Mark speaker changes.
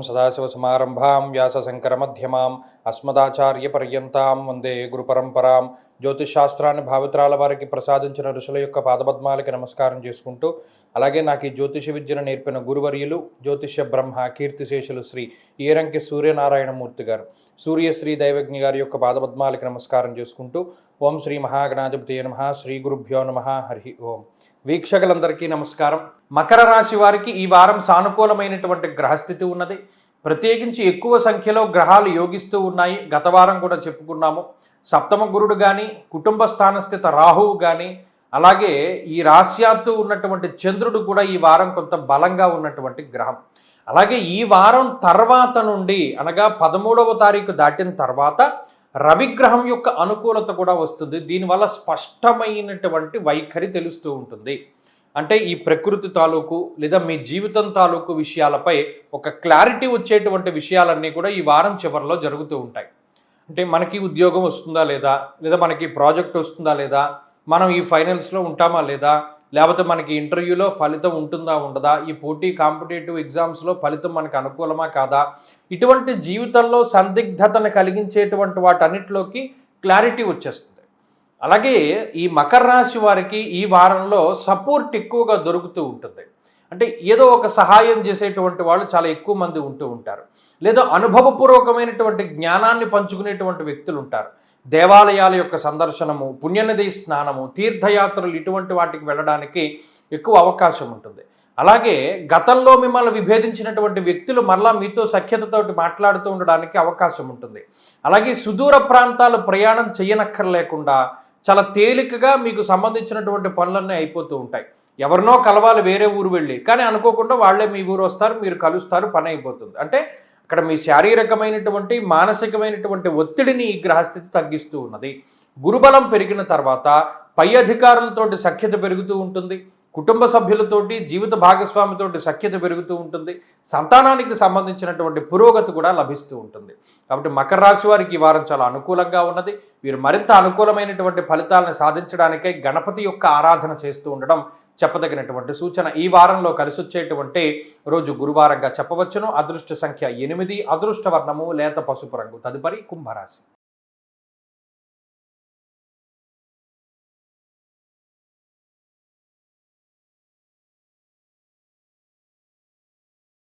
Speaker 1: సదాశివసమారంభాం వ్యాసశంకరమధ్యమాం అస్మదాచార్యపర్యంతాం వందే గురుపరంపరాం. జ్యోతిషాస్త్రాన్ని భావితరాల వారికి ప్రసాదించిన ఋషుల యొక్క పాదపద్మాలకి నమస్కారం చేసుకుంటూ, అలాగే నాకు ఈ జ్యోతిష విద్యను నేర్పిన గురువర్యులు జ్యోతిష బ్రహ్మ కీర్తిశేషులు శ్రీ ఈరంకి సూర్యనారాయణమూర్తి గారు, సూర్యశ్రీ దైవజ్ఞ గారి యొక్క పాదపద్మాలకి నమస్కారం చేసుకుంటూ, ఓం శ్రీ మహాగణాధిపతి నమః, శ్రీ గురుభ్యో నమః, హరి ఓం. వీక్షకులందరికీ నమస్కారం. మకర రాశి వారికి ఈ వారం సానుకూలమైనటువంటి గ్రహస్థితి ఉన్నది. ప్రత్యేకించి ఎక్కువ సంఖ్యలో గ్రహాలు యోగిస్తూ ఉన్నాయి. గత వారం కూడా చెప్పుకున్నాము. సప్తమ గురుడు కానీ, కుటుంబ స్థానస్థిత రాహువు కానీ, అలాగే ఈ రాశ్యాత్తు ఉన్నటువంటి చంద్రుడు కూడా ఈ వారం కొంత బలంగా ఉన్నటువంటి గ్రహం. అలాగే ఈ వారం తర్వాత నుండి, అనగా 13వ తారీఖు దాటిన తర్వాత రవిగ్రహం యొక్క అనుకూలత కూడా వస్తుంది. దీనివల్ల స్పష్టమైనటువంటి వైఖరి తెలుస్తూ ఉంటుంది. అంటే ఈ ప్రకృతి తాలూకు లేదా మీ జీవితం తాలూకు విషయాలపై ఒక క్లారిటీ వచ్చేటువంటి విషయాలన్నీ కూడా ఈ వారం చివరిలో జరుగుతూ ఉంటాయి. అంటే మనకి ఉద్యోగం వస్తుందా లేదా, లేదా మనకి ప్రాజెక్ట్ వస్తుందా లేదా, మనం ఈ ఫైనల్స్లో ఉంటామా లేదా, లేకపోతే మనకి ఇంటర్వ్యూలో ఫలితం ఉంటుందా ఉండదా, ఈ పోటీ కాంపిటేటివ్ ఎగ్జామ్స్లో ఫలితం మనకు అనుకూలమా కాదా, ఇటువంటి జీవితంలో సందిగ్ధతను కలిగించేటువంటి వాటన్నిటిలోకి క్లారిటీ వచ్చేస్తుంది. అలాగే ఈ మకర రాశి వారికి ఈ వారంలో సపోర్ట్ ఎక్కువగా దొరుకుతూ ఉంటుంది. అంటే ఏదో ఒక సహాయం చేసేటువంటి వాళ్ళు చాలా ఎక్కువ మంది ఉంటూ ఉంటారు, లేదా అనుభవపూర్వకమైనటువంటి జ్ఞానాన్ని పంచుకునేటువంటి వ్యక్తులు ఉంటారు. దేవాలయాల యొక్క సందర్శనము, పుణ్యనది స్నానము, తీర్థయాత్రలు, ఇటువంటి వాటికి వెళ్ళడానికి ఎక్కువ అవకాశం ఉంటుంది. అలాగే గతంలో మిమ్మల్ని విభేదించినటువంటి వ్యక్తులు మరలా మీతో సఖ్యతతోటి మాట్లాడుతూ ఉండడానికి అవకాశం ఉంటుంది. అలాగే సుదూర ప్రాంతాలు ప్రయాణం చేయనక్కర్లేకుండా చాలా తేలికగా మీకు సంబంధించినటువంటి పనులన్నీ అయిపోతూ ఉంటాయి. ఎవరినో కలవాలి వేరే ఊరు వెళ్ళి, కానీ అనుకోకుండా వాళ్ళే మీ ఊరు వస్తారు, మీరు కలుస్తారు, పని అయిపోతుంది. అంటే అక్కడ మీ శారీరకమైనటువంటి మానసికమైనటువంటి ఒత్తిడిని ఈ గ్రహస్థితి తగ్గిస్తూ ఉన్నది. గురుబలం పెరిగిన తర్వాత పై అధికారులతోటి సఖ్యత పెరుగుతూ ఉంటుంది. కుటుంబ సభ్యులతోటి, జీవిత భాగస్వామితోటి సఖ్యత పెరుగుతూ ఉంటుంది. సంతానానికి సంబంధించినటువంటి పురోగతి కూడా లభిస్తూ ఉంటుంది. కాబట్టి మకర రాశి వారికి ఈ వారం చాలా అనుకూలంగా ఉన్నది. వీరు మరింత అనుకూలమైనటువంటి ఫలితాలను సాధించడానికై గణపతి యొక్క ఆరాధన చేస్తూ ఉండడం చెప్పదగినటువంటి సూచన. ఈ వారంలో కలిసొచ్చేటువంటి రోజు గురువారంగా చెప్పవచ్చును. అదృష్ట సంఖ్య 8, అదృష్ట వర్ణము లేత పసుపు రంగు. తదుపరి కుంభరాశి.